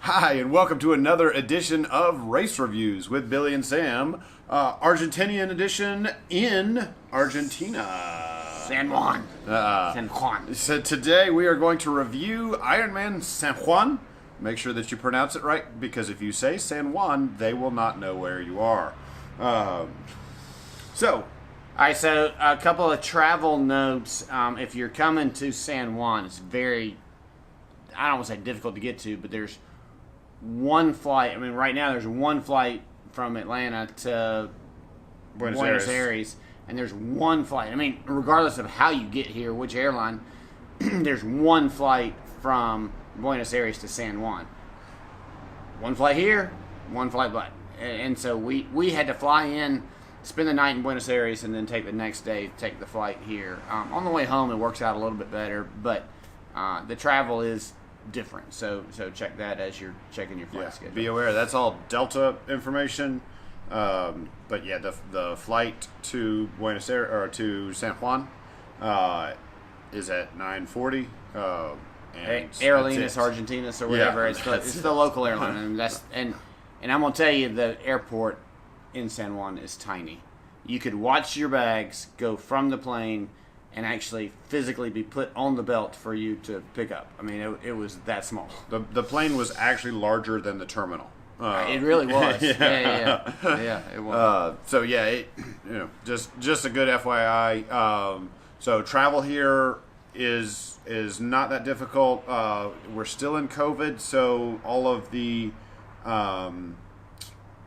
Hi, and welcome to another edition of Race Reviews with Billy and Sam, Argentinian edition in Argentina. San Juan. San Juan. So today we are going to review Ironman San Juan. Make sure that you pronounce it right, because if you say San Juan, they will not know where you are. All right, so a couple of travel notes. If you're coming to San Juan, it's very, I don't want to say difficult to get to, but there's one flight. I mean, right now there's one flight from Atlanta to Buenos Aires, and there's one flight. I mean, regardless of how you get here, which airline, there's one flight from Buenos Aires to San Juan. One flight here, one flight back. And so we had to fly in, spend the night in Buenos Aires, and then take the next day, take the flight here. On the way home, it works out a little bit better, but the travel is different. So check that as you're checking your flight schedule. Be aware, that's all Delta information. But yeah, the flight to Buenos Aires or to San Juan is at 9:40. Aerolíneas Argentinas or whatever. Yeah, it's the local airline, and I'm gonna tell you, the airport in San Juan is tiny. You could watch your bags go from the plane and actually physically be put on the belt for you to pick up. I mean, it was that small. The plane was actually larger than the terminal. It really was. Yeah, it was. Just a good FYI. So travel here is not that difficult. We're still in COVID, so all of the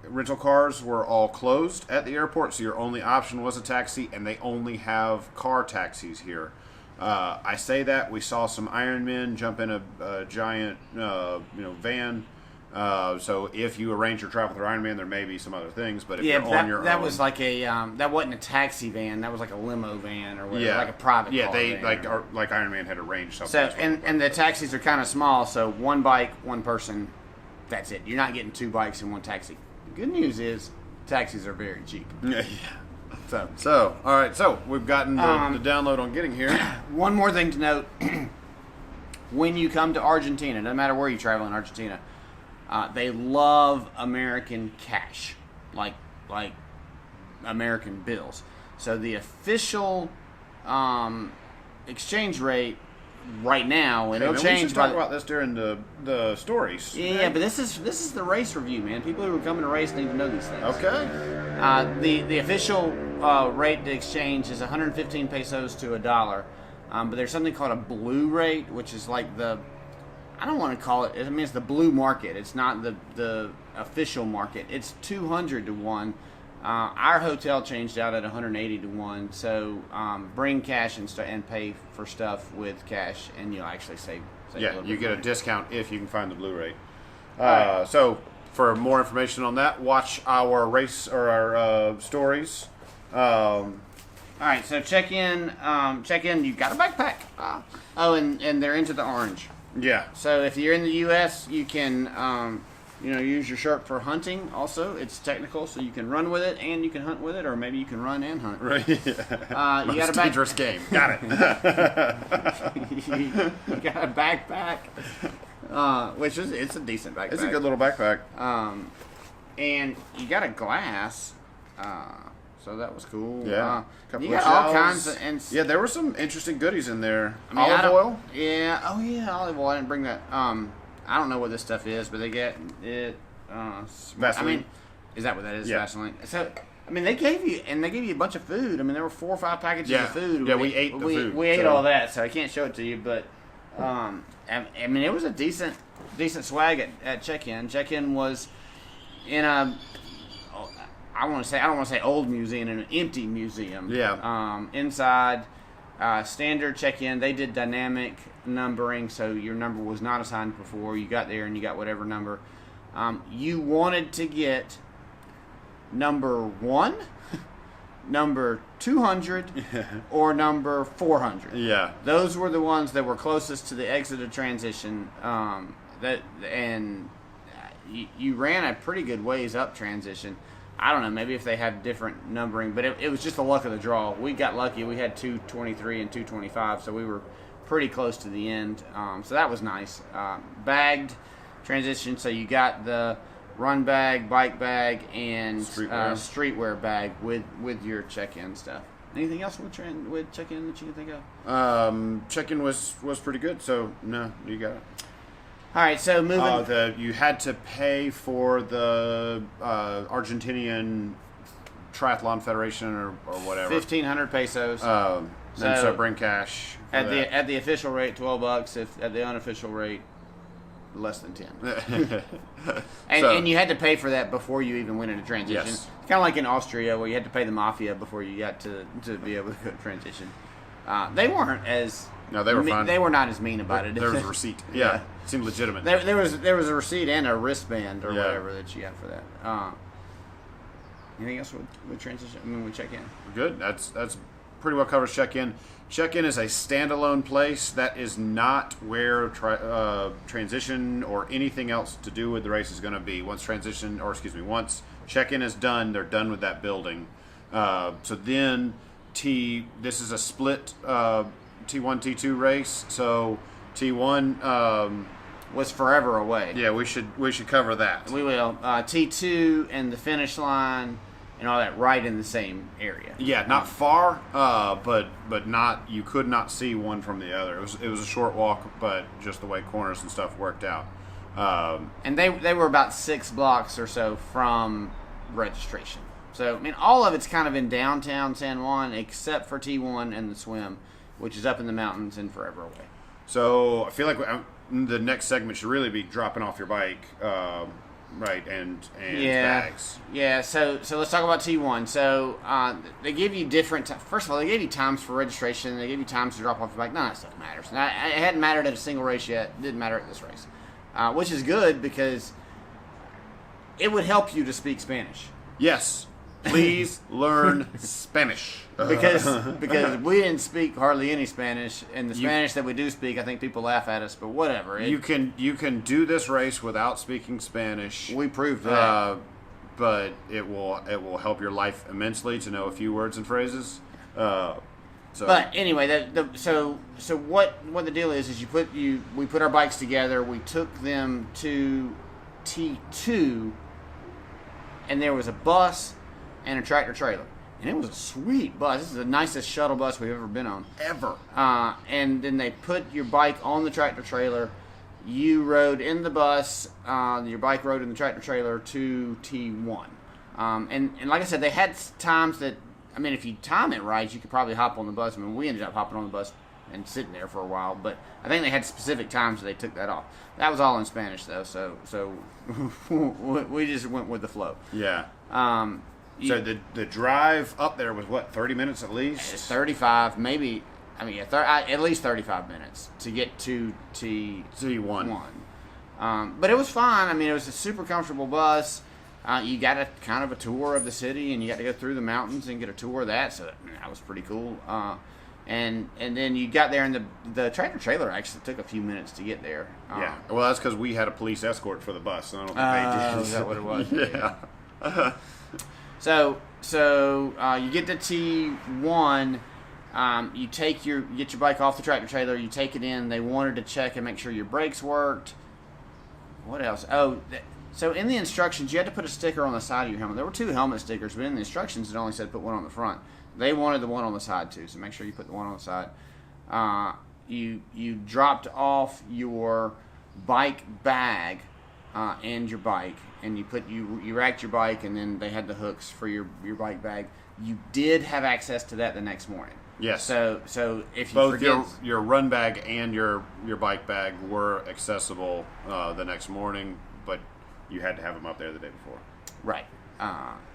rental cars were all closed at the airport, so your only option was a taxi, and they only have car taxis here. I say that we saw some Ironmen jump in a giant van. So if you arrange your travel through Ironman, there may be some other things, but if you're on your own, that was like a that wasn't a taxi van, that was like a limo van or whatever, like a private car they van. like Ironman had arranged something. So and the taxis are kind of small, so one bike, one person, that's it. You're not getting two bikes in one taxi. The good news is taxis are very cheap. Yeah. So all right. So we've gotten the download on getting here. One more thing to note: when you come to Argentina, no matter where you travel in Argentina, they love American cash, like American bills. So the official exchange rate right now, and it'll change. We should talk about this during the stories. Yeah, but this is the race review, man. People who are coming to race need to know these things. Okay. The official rate to exchange is 115 pesos to $1. But there's something called a blue rate, which is like I don't want to call it. I mean, it's the blue market. It's not the official market. It's 200 to 1. Our hotel changed out at 180 to 1. So bring cash and pay for stuff with cash, and you'll actually save a little bit. You get money. a discount if you can find the blue rate. Right. So for more information on that, watch our race or our stories. All right. So check in. You've got a backpack. And they're into the orange. Yeah. So if you're in the U.S., you can, use your shirt for hunting. Also, it's technical, so you can run with it and you can hunt with it, or maybe you can run and hunt. Right. You got a dangerous game. Got it. You got a backpack, which it's a decent backpack. It's a good little backpack. And you got a glass. So that was cool. Yeah. You got all kinds of... Yeah, there were some interesting goodies in there. I mean, olive oil? Yeah. Oh, yeah, olive oil. I didn't bring that. I don't know what this stuff is, but they get it... Vaseline. I mean, is that what that is? Yeah. Vaseline. So, I mean, they gave you a bunch of food. I mean, there were 4 or 5 packages of food. Yeah, we ate the food. We ate all that, so I can't show it to you, but... I mean, it was a decent swag at check-in. Check-in was in a... I don't want to say old museum, an empty museum. Yeah. Inside, standard check-in. They did dynamic numbering, so your number was not assigned before. You got there and you got whatever number. You wanted to get number 1, number 200, or number 400. Yeah. Those were the ones that were closest to the exit of transition. You ran a pretty good ways up transition. I don't know, maybe if they had different numbering, but it was just the luck of the draw. We got lucky. We had 223 and 225, so we were pretty close to the end. So that was nice. Bagged transition. So you got the run bag, bike bag, and Streetwear. bag with your check-in stuff. Anything else with check-in that you can think of? Check-in was pretty good. So no, you got it. All right, so moving. You had to pay for the Argentinian Triathlon Federation or whatever. 1,500 pesos. So bring cash at the official rate, $12. If at the unofficial rate, less than 10. And you had to pay for that before you even went into transition. Yes. Kind of like in Austria, where you had to pay the mafia before you got to be able to go to transition. They weren't as. No, they were fine. They were not as mean about it. There was a receipt. Yeah. Seemed legitimate. There was a receipt and a wristband or whatever that you got for that. Anything else with transition? I mean, with check-in. Good. That's pretty well covers check-in. Check-in is a standalone place. That is not where transition or anything else to do with the race is going to be. Once check-in is done, they're done with that building. So then this is a split T1, T2 race. So T1 was forever away. Yeah, we should cover that. We will. T2 and the finish line and all that right in the same area. Yeah, not far, but not. You could not see one from the other. It was a short walk, but just the way corners and stuff worked out. And they were about 6 blocks or so from registration. So I mean, all of it's kind of in downtown San Juan, except for T1 and the swim, which is up in the mountains and forever away. So I feel like the next segment should really be dropping off your bike, right, and bags. Yeah. So let's talk about T1. So they give you different. First of all, they gave you times for registration. They gave you times to drop off your bike. None of that stuff matters. And it hadn't mattered at a single race yet. It didn't matter at this race, which is good because it would help you to speak Spanish. Yes. Please learn Spanish. Because we didn't speak hardly any Spanish, and the Spanish that we do speak, I think people laugh at us, but whatever. You can do this race without speaking Spanish. We proved that. But it will help your life immensely to know a few words and phrases. But anyway, so what the deal is we put our bikes together. We took them to T2, and there was a bus and a tractor trailer. And it was a sweet bus. This is the nicest shuttle bus we've ever been on. Ever. And then they put your bike on the tractor trailer. You rode in the bus. Your bike rode in the tractor trailer to T1. And like I said, they had times that, I mean, if you time it right, you could probably hop on the bus. I mean, we ended up hopping on the bus and sitting there for a while. But I think they had specific times that they took that off. That was all in Spanish, though. So we just went with the flow. Yeah. So the drive up there was what, 30 minutes at least? 35, maybe. I mean, at least 35 minutes to get to T1. But it was fine. I mean, it was a super comfortable bus. You got a kind of a tour of the city, and you got to go through the mountains and get a tour of that. So that was pretty cool. And then you got there, and the tractor trailer actually took a few minutes to get there. Yeah. Well, that's because we had a police escort for the bus. And I don't think they did. Is that what it was? Yeah. So you get to T1, you get your bike off the tractor trailer, you take it in. They wanted to check and make sure your brakes worked. What else? So in the instructions, you had to put a sticker on the side of your helmet. There were 2 helmet stickers, but in the instructions, it only said put one on the front. They wanted the one on the side too, so make sure you put the one on the side. You dropped off your bike bag and your bike, and you racked your bike, and then they had the hooks for your bike bag. You did have access to that the next morning. Yes. So if you both forget, your run bag and your bike bag were accessible the next morning, but you had to have them up there the day before. Right.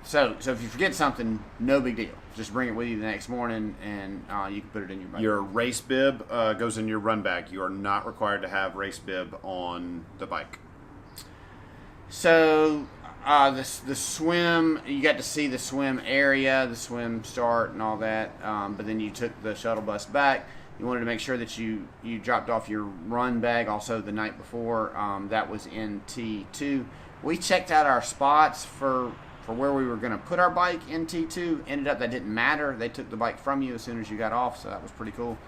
So if you forget something, no big deal. Just bring it with you the next morning, and you can put it in your bike. Your race bib goes in your run bag. You are not required to have race bib on the bike. So the swim, you got to see the swim area, the swim start, and all that. But then you took the shuttle bus back. You wanted to make sure that you dropped off your run bag also the night before. That was in T2. We checked out our spots for where we were going to put our bike in T2. Ended up that didn't matter. They took the bike from you as soon as you got off, so that was pretty cool.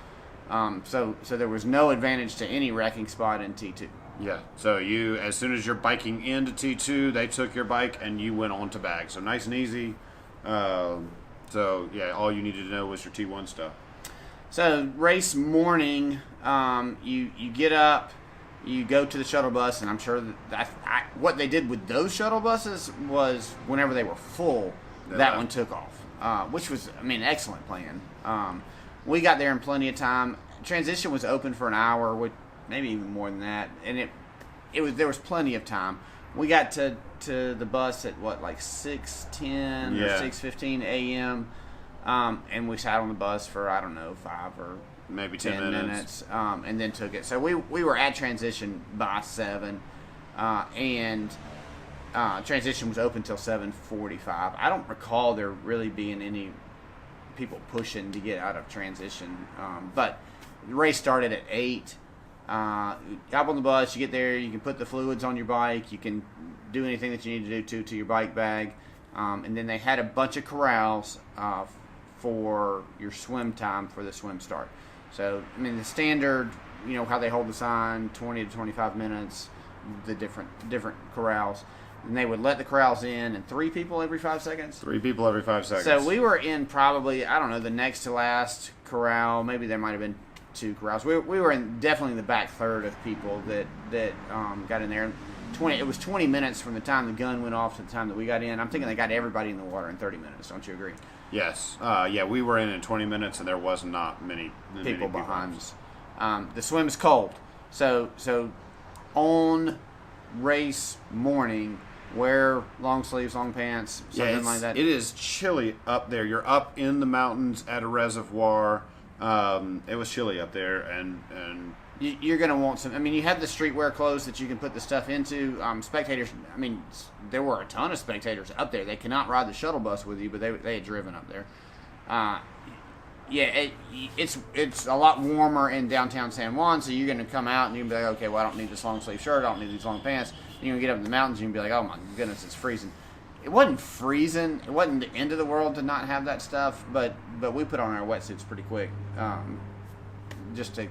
So there was no advantage to any wrecking spot in T2. Yeah. So you, as soon as you're biking into T2, they took your bike and you went on to bag. So nice and easy. So yeah, all you needed to know was your T1 stuff. So race morning, you get up, you go to the shuttle bus, and I'm sure that what they did with those shuttle buses was whenever they were full, that one took off, which was, I mean, excellent plan. We got there in plenty of time. Transition was open for an hour, with maybe even more than that, and there was plenty of time. We got to the bus at like 6:10 or 6:15 a.m. And we sat on the bus for, I don't know, 5 or maybe 10 minutes, and then took it. So we were at transition by 7, and transition was open till 7:45. I don't recall there really being any people pushing to get out of transition, but the race started at 8. Hop on the bus, you get there, you can put the fluids on your bike, you can do anything that you need to do to your bike bag, and then they had a bunch of corrals for your swim time for the swim start. So, I mean, the standard, how they hold the sign, 20 to 25 minutes, the different corrals. And they would let the corrals in, and 3 people every 5 seconds? 3 people every 5 seconds. So we were in probably, I don't know, the next to last corral. Maybe there might have been 2 corrals. We were in definitely the back third of people that got in there. It was 20 minutes from the time the gun went off to the time that we got in. I'm thinking they got everybody in the water in 30 minutes. Don't you agree? Yes. Yeah, we were in 20 minutes, and there was not many people behind us. The swim is cold. So on race morning, wear long sleeves, long pants, something like that. It is chilly up there. You're up in the mountains at a reservoir. It was chilly up there, and you're going to want some. I mean, you have the streetwear clothes that you can put the stuff into. Spectators, I mean, there were a ton of spectators up there. They cannot ride the shuttle bus with you, but they had driven up there. It's a lot warmer in downtown San Juan, so you're going to come out and you're going to be like, okay, well, I don't need this long sleeve shirt, I don't need these long pants. And you're going to get up in the mountains and you're going to be like, oh my goodness, it's freezing. It wasn't freezing. It wasn't the end of the world to not have that stuff, but we put on our wetsuits pretty quick, just to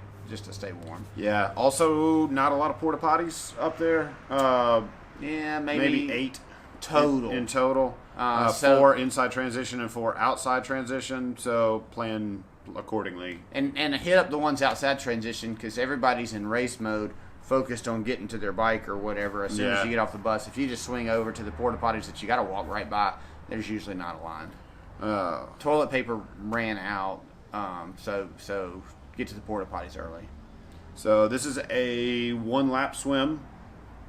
stay warm. Yeah. Also, not a lot of porta potties up there. Yeah, maybe 8 total. In total. 4 inside transition and 4 outside transition. So plan accordingly. And hit up the ones outside transition, because everybody's in race mode, focused on getting to their bike or whatever. As soon as you get off the bus, if you just swing over to the porta potties that you got to walk right by, there's usually not a line. Toilet paper ran out, so get to the porta potties early. So this is a 1-lap swim,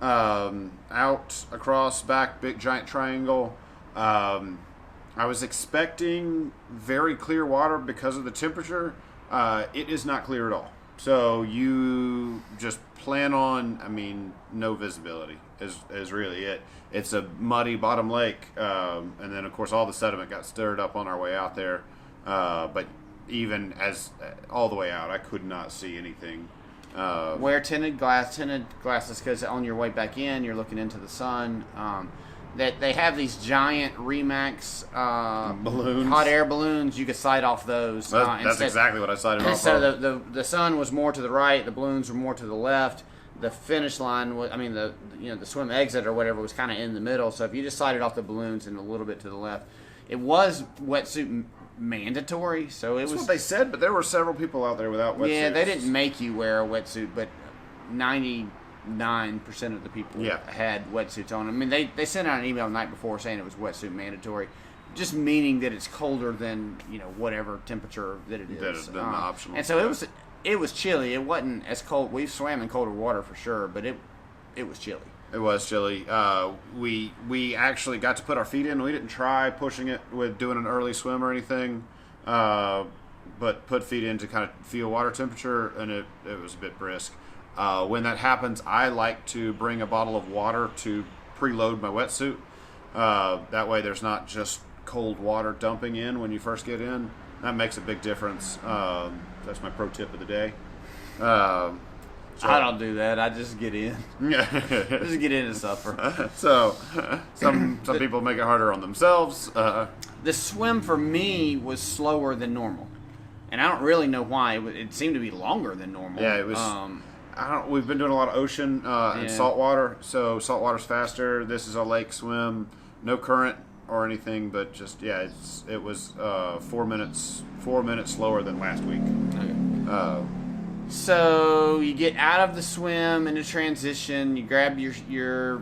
out, across, back, big giant triangle. I was expecting very clear water because of the temperature. It is not clear at all. So you just plan on, I mean, no visibility is really it. It's a muddy bottom lake, and then of course all the sediment got stirred up on our way out there. But even as all the way out, I could not see anything. Wear tinted glasses, because on your way back in, you're looking into the sun. That they have these giant Remax balloons, hot air balloons. You could sight off those. That's exactly what I sighted off. So the sun was more to the right, the balloons were more to the left. The finish line was, I mean, the swim exit or whatever was kind of in the middle. So if you just sighted off the balloons and a little bit to the left, it was wetsuit mandatory. So that's what they said, but there were several people out there without wetsuits. Yeah, they didn't make you wear a wetsuit, but 99% of the people had wetsuits on. I mean, they sent out an email the night before saying it was wetsuit mandatory, just meaning that it's colder than whatever temperature that it is. Than the optional. And so it was chilly. It wasn't as cold. We swam in colder water for sure, but it was chilly. It was chilly. We actually got to put our feet in. We didn't try pushing it with doing an early swim or anything, but put feet in to kind of feel water temperature, and it was a bit brisk. When that happens, I like to bring a bottle of water to preload my wetsuit. That way there's not just cold water dumping in when you first get in. That makes a big difference. That's my pro tip of the day. I don't do that. I just get in. Just get in and suffer. So some people make it harder on themselves. The swim for me was slower than normal, and I don't really know why. It seemed to be longer than normal. Yeah, it was. I don't. We've been doing a lot of ocean and saltwater, so saltwater's faster. This is a lake swim, no current or anything, but just it was 4 minutes slower than last week. Okay. So you get out of the swim into transition. You grab your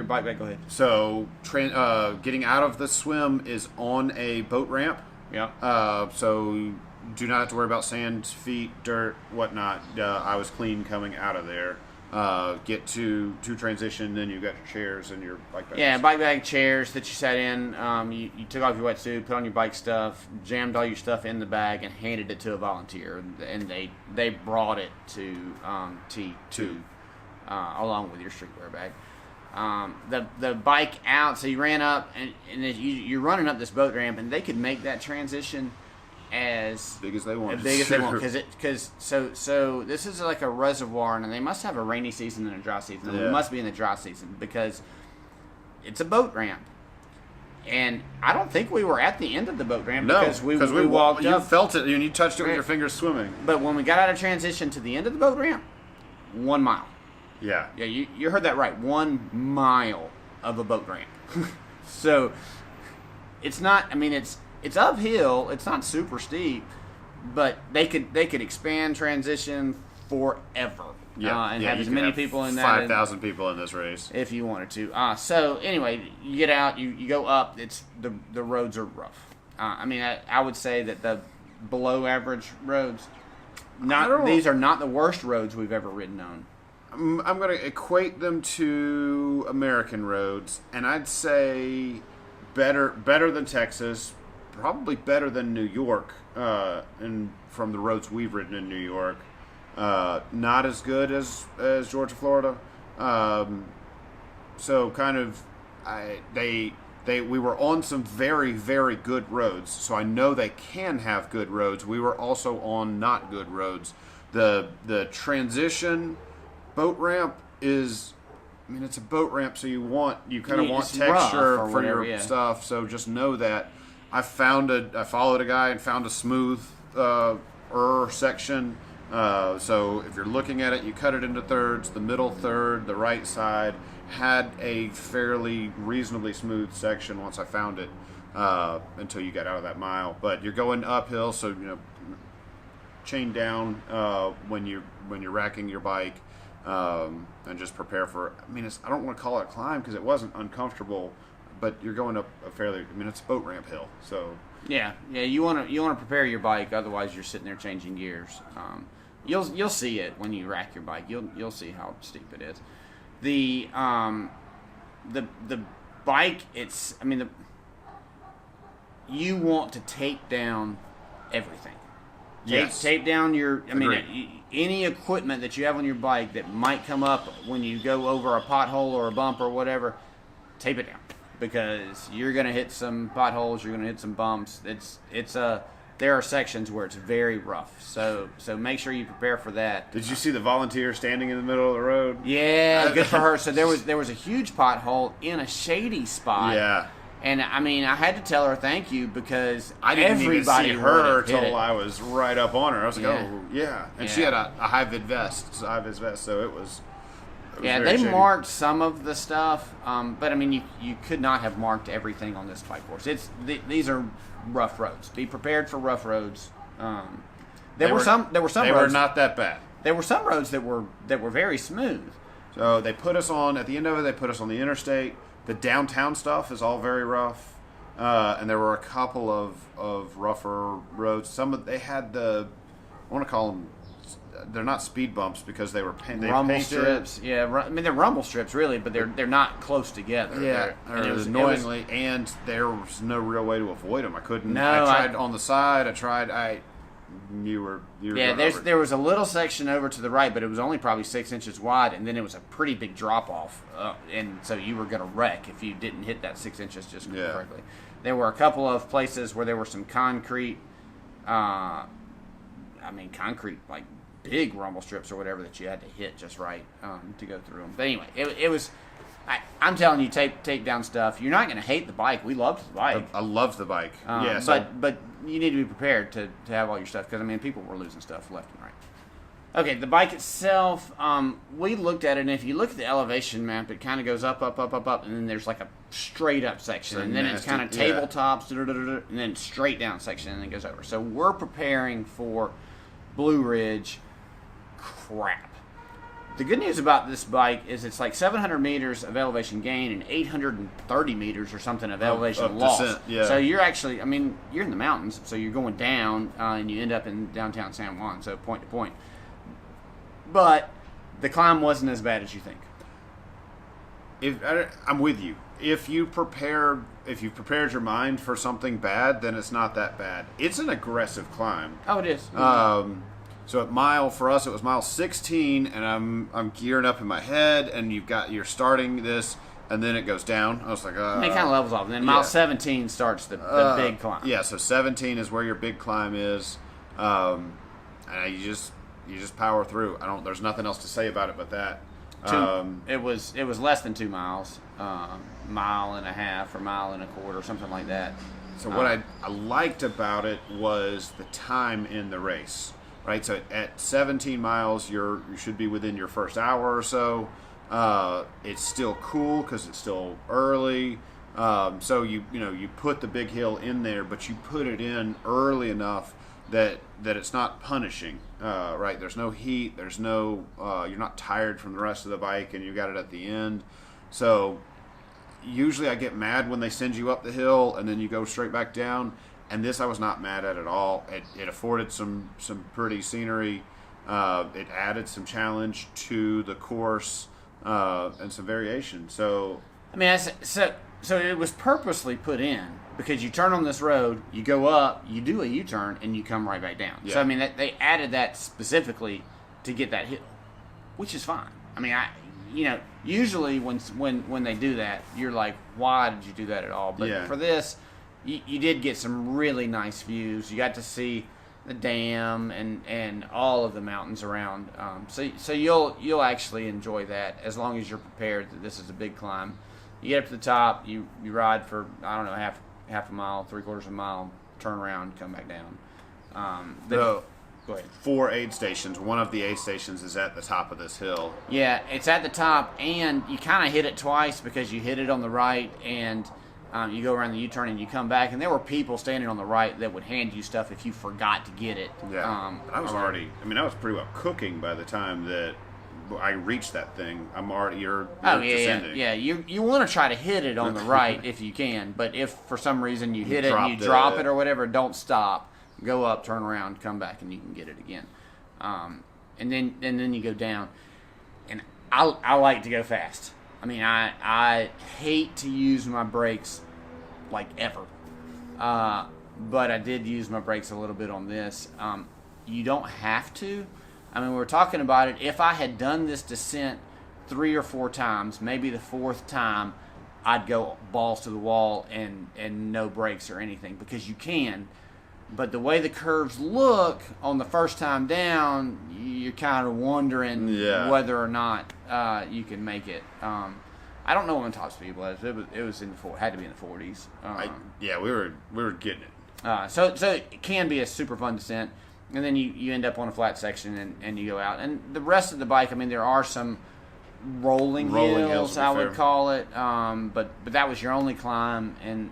bike bag. Go ahead. So getting out of the swim is on a boat ramp. Yeah. So you do not have to worry about sand, feet, dirt, whatnot. I was clean coming out of there. Get to transition, then you got your chairs and your bike bags. Yeah, bike bag, chairs that you sat in. You took off your wetsuit, put on your bike stuff, jammed all your stuff in the bag, and handed it to a volunteer. And they brought it to T2 along with your streetwear bag. The bike out, so you ran up, and you're running up this boat ramp, and they could make that transition as big as they want. Because so this is like a reservoir, and they must have a rainy season and a dry season. And it must be in the dry season because it's a boat ramp. And I don't think we were at the end of the boat ramp because we walked up. You felt it and you touched it with your fingers swimming. But when we got out of transition to the end of the boat ramp, 1 mile. Yeah. Yeah, you heard that right. 1 mile of a boat ramp. So it's not. I mean, it's uphill. It's not super steep, but they could expand transition forever. Yeah, and have as many people in that. 5,000 people in this race if you wanted to. So anyway, you get out, you go up. It's the roads are rough. I mean, I would say that the below average roads. These are not the worst roads we've ever ridden on. I'm going to equate them to American roads, and I'd say better than Texas. Probably better than New York, and from the roads we've ridden in New York. Not as good as Georgia, Florida. So kind of, we were on some very, very good roads. So I know they can have good roads. We were also on not good roads. The transition boat ramp is. I mean, it's a boat ramp, so you kind of want texture for your stuff. So just know that. I followed a guy and found a smooth section. So if you're looking at it, you cut it into thirds. The middle third, the right side had a fairly reasonably smooth section once I found it until you got out of that mile. But you're going uphill, so chain down when you're racking your bike and just prepare for. I mean, I don't want to call it a climb because it wasn't uncomfortable. But you're going up a fairly. I mean, it's a boat ramp hill, so. Yeah. You want to prepare your bike. Otherwise, you're sitting there changing gears. You'll see it when you rack your bike. You'll see how steep it is. The bike. It's. I mean, you want to tape down everything. Tape down your. I mean, any equipment that you have on your bike that might come up when you go over a pothole or a bump or whatever. Tape it down. Because you're going to hit some potholes, you're going to hit some bumps. There are sections where it's very rough, so make sure you prepare for that. Did you see the volunteer standing in the middle of the road? Yeah, good for her. So there was a huge pothole in a shady spot. Yeah. And I mean, I had to tell her thank you because I didn't everybody even see her till I was right up on her. I was like, oh yeah, and she had a high vis vest, so it was. Yeah, they marked some of the stuff, but I mean, you could not have marked everything on this bike course. These are rough roads. Be prepared for rough roads. There were some roads. They were not that bad. There were some roads that were very smooth. So they put us on at the end of it. They put us on the interstate. The downtown stuff is all very rough, and there were a couple of rougher roads. They had I want to call them. They're not speed bumps because they were rumble strips. Yeah, I mean they're rumble strips really, but they're not close together. Yeah, it was annoyingly, and there was no real way to avoid them. I couldn't. No, I tried on the side. You were. Yeah, there was a little section over to the right, but it was only probably 6 inches wide, and then it was a pretty big drop off, and so you were going to wreck if you didn't hit that 6 inches just correctly. There were a couple of places where there were some concrete. Concrete like. Big rumble strips or whatever that you had to hit just right to go through them. But anyway, it was. I'm telling you, tape down stuff. You're not going to hate the bike. We loved the bike. I loved the bike. But you need to be prepared to have all your stuff because I mean people were losing stuff left and right. Okay, the bike itself, we looked at it, and if you look at the elevation map, it kind of goes up, up, up, up, up, and then there's like a straight up section, So and then it's nasty, kind of tabletops, and then straight down section, and then it goes over. So we're preparing for Blue Ridge crap. The good news about this bike is it's like 700 meters of elevation gain and 830 meters or something of elevation of loss. descent, yeah. So you're actually, I mean, you're in the mountains, so you're going down, and you end up in downtown San Juan, so point to point. But the climb wasn't as bad as you think. I'm with you. If you've prepared your mind for something bad, then it's not that bad. It's an aggressive climb. Oh, it is. So for us, it was mile 16, and I'm gearing up in my head, and you're starting this, and then it goes down. I was like, it kind of levels off, and then mile 17 starts the big climb. Yeah, so 17 is where your big climb is, and you just power through. There's nothing else to say about it but that. It was less than 2 miles, mile and a half or mile and a quarter, something like that. So what I liked about it was the time in the race, right? So at 17 miles, you should be within your first hour or so. It's still cool because it's still early. So you put the big hill in there, but you put it in early enough that it's not punishing, right? There's no heat. There's no you're not tired from the rest of the bike, and you got it at the end. So usually I get mad when they send you up the hill and then you go straight back down. And this I was not mad at all. It afforded some pretty scenery. It added some challenge to the course and some variation. So I mean, so it was purposely put in because you turn on this road, you go up, you do a U-turn, and you come right back down. Yeah. So I mean, they added that specifically to get that hill, which is fine. I mean, usually when they do that, you're like, why did you do that at all? But for this, you did get some really nice views. You got to see the dam and all of the mountains around. So you'll actually enjoy that as long as you're prepared that this is a big climb. You get up to the top, you ride for, I don't know, half a mile, 3/4 of a mile, turn around, come back down. Go ahead. 4 aid stations. One of the aid stations is at the top of this hill. Yeah, it's at the top, and you kind of hit it twice because you hit it on the right, and you go around the U-turn and you come back, and there were people standing on the right that would hand you stuff if you forgot to get it. Yeah, I was pretty well cooking by the time that I reached that thing. You're descending. Yeah. You want to try to hit it on the right if you can, but if for some reason you hit it and you drop it or whatever, don't stop. Go up, turn around, come back, and you can get it again. And then you go down. And I like to go fast. I mean, I hate to use my brakes like ever. But I did use my brakes a little bit on this. You don't have to. I mean, we were talking about it. If I had done this descent 3 or 4 times, maybe the 4th time, I'd go balls to the wall and no brakes or anything, because you can. But the way the curves look on the first time down, you're kind of wondering whether or not you can make it. I don't know what my top speed was. It was in the had to be in the 40s. We were getting it. So it can be a super fun descent, and then you end up on a flat section and you go out. And the rest of the bike, I mean, there are some rolling hills, I would call it. But that was your only climb, and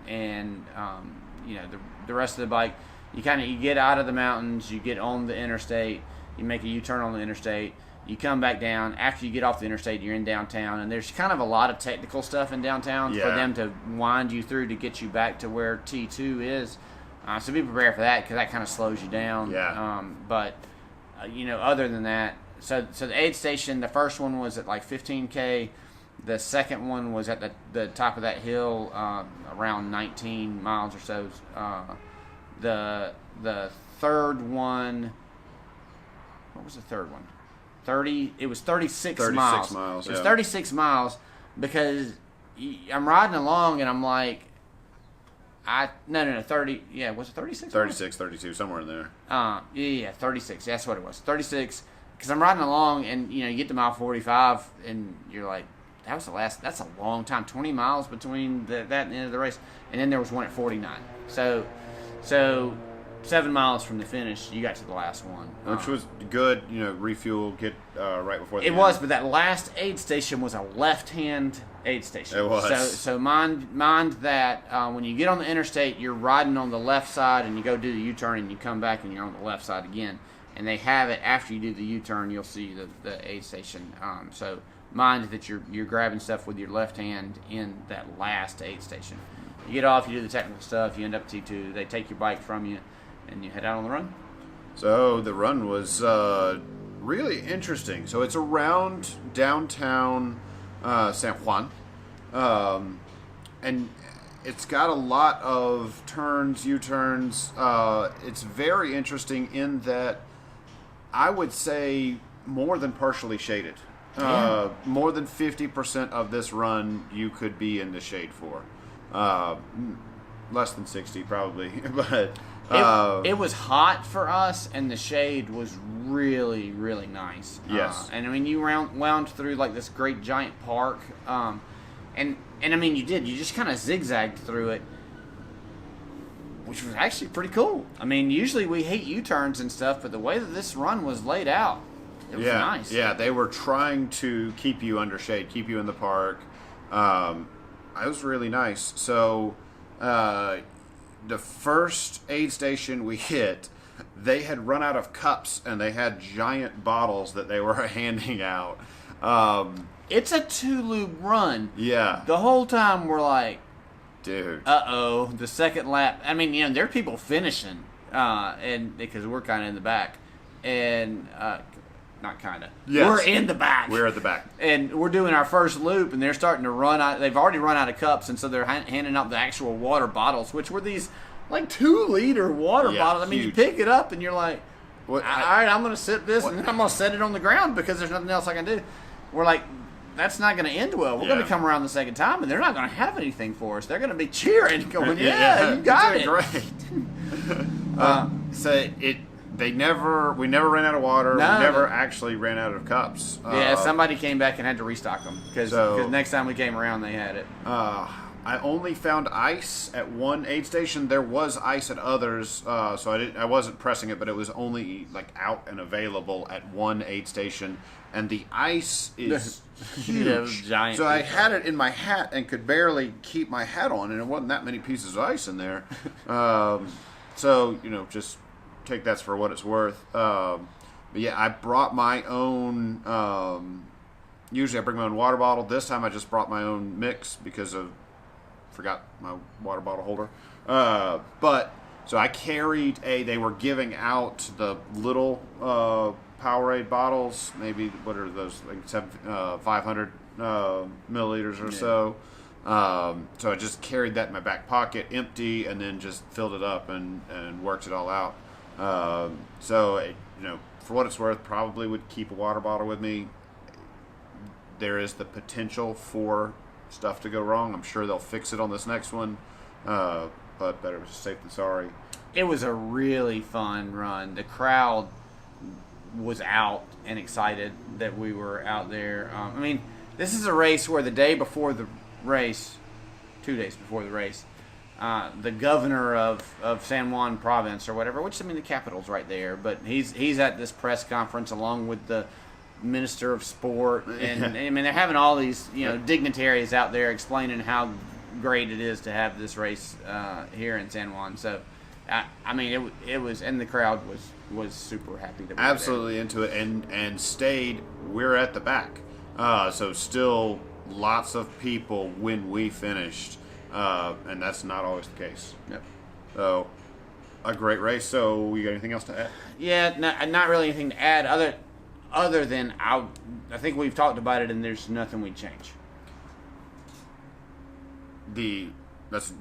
the rest of the bike. You get out of the mountains, you get on the interstate, you make a U-turn on the interstate, you come back down. After you get off the interstate, you're in downtown, and there's kind of a lot of technical stuff in downtown for them to wind you through to get you back to where T2 is. So be prepared for that, because that kind of slows you down. Yeah. But other than that, so the aid station, the first one was at like 15K. The second one was at the top of that hill, around 19 miles or so. The third one, what was the third one? 30. It was 36 miles. 36 miles. It was 36 miles because I'm riding along and I'm like, 30. Yeah, was it 36? 36, 32, somewhere in there. 36. That's what it was. 36. Because I'm riding along and you get to mile 45 and you're like, that's a long time. 20 miles between that and the end of the race. And then there was one at 49. So 7 miles from the finish, you got to the last one, which was good. Refuel, get right before the it end. was, but that last aid station was a left-hand aid station. It was. So mind that when you get on the interstate, you're riding on the left side, and you go do the U-turn, and you come back, and you're on the left side again. And they have it after you do the U-turn. You'll see the aid station. So mind that you're grabbing stuff with your left hand in that last aid station. You get off, you do the technical stuff, you end up T2. They take your bike from you, and you head out on the run. So the run was really interesting. So it's around downtown San Juan, and it's got a lot of turns, U-turns. It's very interesting in that I would say more than partially shaded. More than 50% of this run you could be in the shade for. Less than 60 probably, but it was hot for us, and the shade was really, really nice. Yes. And I mean, you wound through like this great giant park, and I mean, you just kind of zigzagged through it, which was actually pretty cool. I mean, usually we hate U-turns and stuff, but the way that this run was laid out, it was nice. Yeah, they were trying to keep you under shade, keep you in the park. It was really nice. So the first aid station we hit, they had run out of cups, and they had giant bottles that they were handing out. It's a 2-loop run. Yeah. The whole time we're like, dude. Uh-oh, the second lap. I mean, there are people finishing, and because we're kind of in the back. And, not kind of. Yes. We're in the back. We're at the back. And we're doing our first loop, and they're starting to run out. They've already run out of cups, and so they're handing out the actual water bottles, which were these, like, 2-liter water bottles. I mean, you pick it up, and you're like, all right, I'm going to sip this, and then I'm going to set it on the ground because there's nothing else I can do. We're like, that's not going to end well. We're going to come around the second time, and they're not going to have anything for us. They're going to be cheering, going, yeah, you got it. Great. We never ran out of water. No. We never actually ran out of cups. Yeah, somebody came back and had to restock them because next time we came around, they had it. I only found ice at one aid station. There was ice at others, so I wasn't pressing it, but it was only like out and available at one aid station. And the ice is huge. Yeah, it was giant. So I had it in my hat and could barely keep my hat on, and it wasn't that many pieces of ice in there. So just take that for what it's worth. But yeah, I brought my own. Usually I bring my own water bottle. This time I just brought my own mix because forgot my water bottle holder. But so I carried they were giving out the little Powerade bottles. Maybe what are those, like 500 milliliters or so. So I just carried that in my back pocket, empty, and then just filled it up and worked it all out. So for what it's worth, probably would keep a water bottle with me. There is the potential for stuff to go wrong. I'm sure they'll fix it on this next one, but better safe than sorry. It was a really fun run. The crowd was out and excited that we were out there. I mean, this is a race where the day before the race, 2 days before the race, the governor of San Juan province or whatever, which, I mean, the capital's right there, but he's at this press conference along with the minister of sport, and I mean, they're having all these dignitaries out there explaining how great it is to have this race here in San Juan. So I mean, it was, and the crowd was super happy that we absolutely were into it, and stayed. We're at the back, so still lots of people when we finished, and that's not always the case. Yep. So a great race. So you got anything else to add? Yeah, not really anything to add other than I think we've talked about it, and there's nothing we'd change.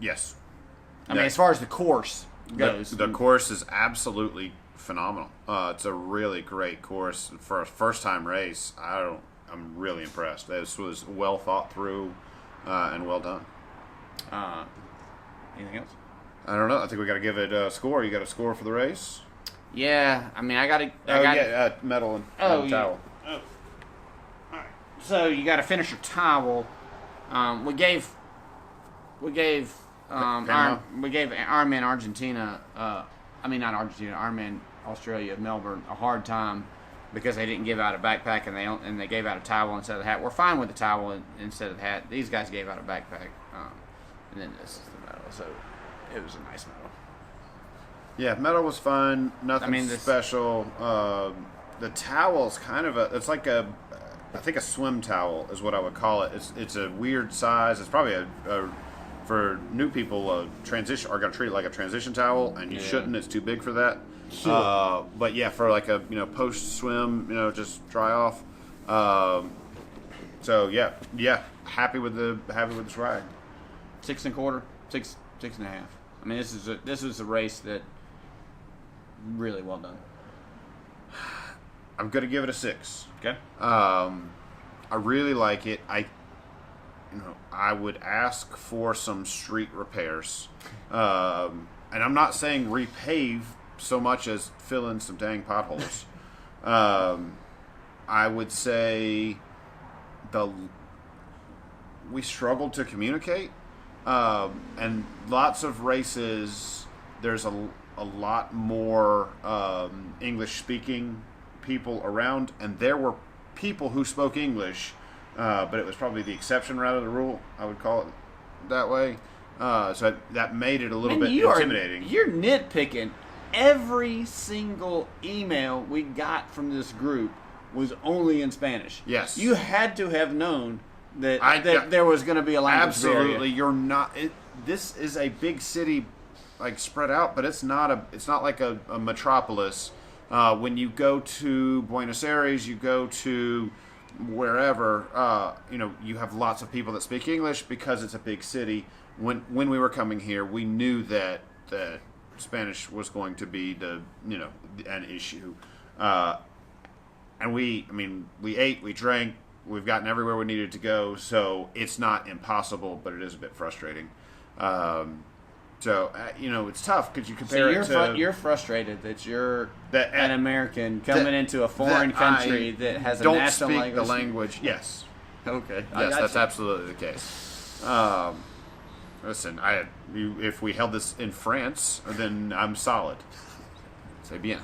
Yes. I mean, as far as the course goes, the course is absolutely phenomenal. It's a really great course for a first-time race. I'm really impressed. This was well thought through and well done. Anything else? I don't know. I think we got to give it a score. You got a score for the race? Yeah. I mean, I got medal and towel. Oh. All right. So you got to finish your towel. We gave Ironman Argentina not Argentina, Ironman Australia, Melbourne, a hard time because they didn't give out a backpack and they gave out a towel instead of the hat. We're fine with the towel instead of the hat. These guys gave out a backpack, and then this is the medal. So it was a nice medal. Yeah, medal was fun. Nothing special. The towel's kind of it's like I think a swim towel is what I would call it. It's a weird size. It's probably for new people, transition are going to treat it like a transition towel, and you shouldn't. It's too big for that. Sure. But yeah, for like a post swim, just dry off. So yeah, happy with the swag. 6 1/4, 6 1/2. I mean, this was a race that really well done. I'm going to give it a 6. Okay. I really like it. I would ask for some street repairs, and I'm not saying repave so much as fill in some dang potholes. I would say we struggled to communicate, and lots of races there's a lot more English speaking people around, and there were people who spoke English, but it was probably the exception rather than the rule. I would call it that way. So that made it a little bit intimidating. You're nitpicking. Every single email we got from this group was only in Spanish. Yes. You had to have known that there was going to be a language barrier. Absolutely. You're not. This is a big city, like spread out, but it's not like a metropolis. When you go to Buenos Aires, you go to wherever, you have lots of people that speak English because it's a big city. When we were coming here, we knew that Spanish was going to be an issue. And we ate, we drank, we've gotten everywhere we needed to go, so it's not impossible, but it is a bit frustrating. So it's tough because you compare it to. You're frustrated that you're an American coming into a foreign country that has a national language. Don't speak the language. Yes. Okay. Yes, that's absolutely the case. Listen, if we held this in France, then I'm solid. C'est bien.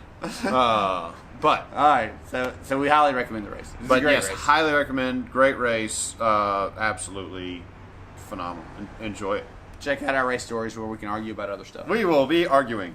But all right, so we highly recommend the race. It's a great race. Highly recommend. Great race. Absolutely phenomenal. Enjoy it. Check out our race stories where we can argue about other stuff. We will be arguing.